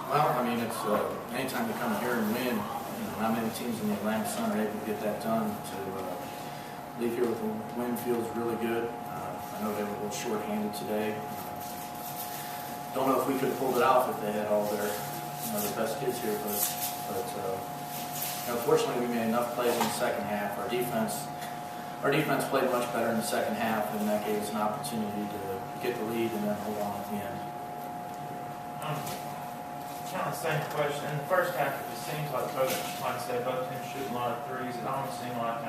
Well, I mean, it's anytime you come here and win, not many teams in the Atlantic Sun are able to get that done. To leave here with a win feels really good. I know they were a little short-handed today. Don't know if we could have pulled it off if they had all their, their best kids here, but fortunately we made enough plays in the second half. Our defense played much better in the second half, and that gave us an opportunity to get the lead and then hold on at the end. Kind of the same question. In the first half, it seems like both teams shooting a lot of threes. It almost seemed like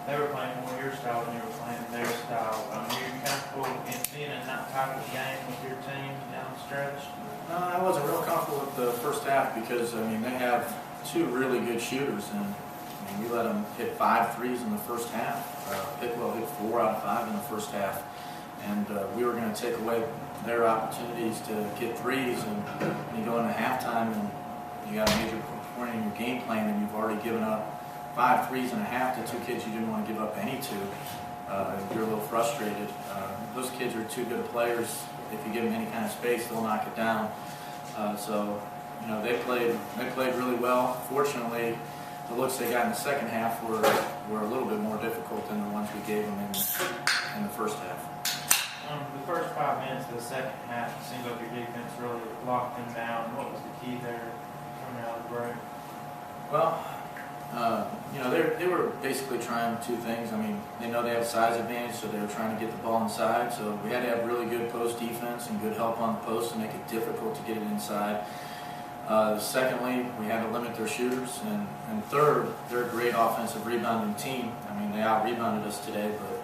they were playing more your style than you were playing their style. Were you comfortable in being in that type of game with your team down the stretch? No, I wasn't real comfortable with the first half because, they have two really good shooters, and we let them hit 5 threes in the first half. Hit 4 out of 5 in the first half, and we were going to take away their opportunities to get threes, and you go into halftime and you got a major point in your game plan and you've already given up 5 threes and a half to 2 kids you didn't want to give up any to. You're a little frustrated. Those kids are too good of players. If you give them any kind of space, they'll knock it down. They played really well. Fortunately, the looks they got in the second half were a little bit more difficult than the ones we gave them in the first half. The first 5 minutes of the second half, it seems like your defense really locked them down. What was the key there coming out of the break? Well, they were basically trying 2 things. They know they have a size advantage, so they were trying to get the ball inside. So we had to have really good post defense and good help on the post to make it difficult to get it inside. Secondly, we had to limit their shooters. And third, they're a great offensive rebounding team. They out-rebounded us today, but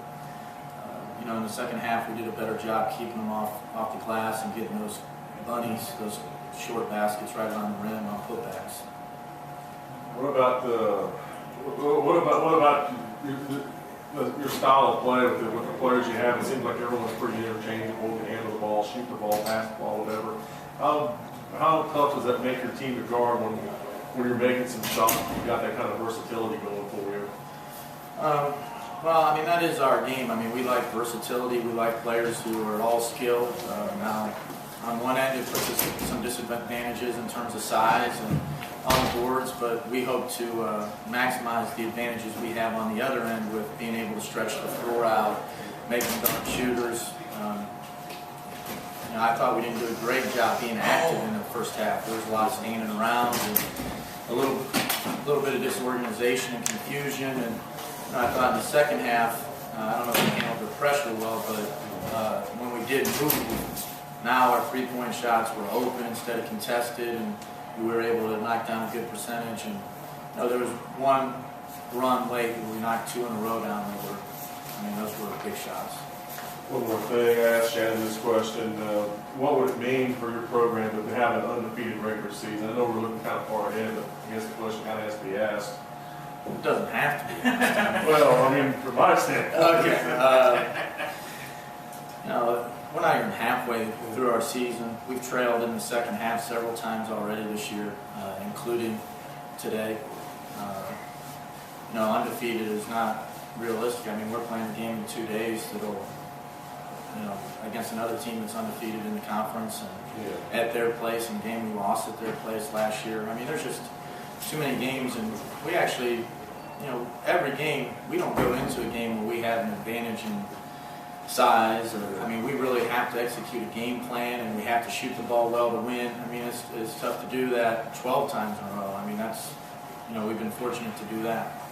in the second half, we did a better job keeping them off the glass and getting those bunnies, those short baskets right on the rim on putbacks. What about your style of play with the players you have? It seems like everyone's pretty interchangeable, can handle the ball, shoot the ball, pass the ball, whatever. How tough does that make your team to guard when you're making some shots? You've got that kind of versatility going for you. Well, that is our game. We like versatility. We like players who are all skilled. Now, on one end, it puts us some disadvantages in terms of size and on the boards, but we hope to maximize the advantages we have on the other end with being able to stretch the floor out, making dunk shooters. I thought we didn't do a great job being active in the first half. There was a lot of standing around and a little bit of disorganization and confusion. And I thought in the second half, I don't know if we handled the pressure well, but when we did move, now our 3-point shots were open instead of contested, and we were able to knock down a good percentage. And there was one run late where we knocked 2 in a row down. Those were big shots. One more thing, I asked Shannon this question. What would it mean for your program to have an undefeated regular season? I know we're looking kind of far ahead, but I guess the question kind of has to be asked. It doesn't have to be. Well, from my standpoint. Okay. We're not even halfway through our season. We've trailed in the second half several times already this year, including today. Undefeated is not realistic. We're playing a game in 2 days that'll, against another team that's undefeated in the conference and at their place, and a game we lost at their place last year. There's just too many games, and we actually, every game, we don't go into a game where we have an advantage in size, or we really have to execute a game plan, and we have to shoot the ball well to win. It's tough to do that 12 times in a row. That's, we've been fortunate to do that.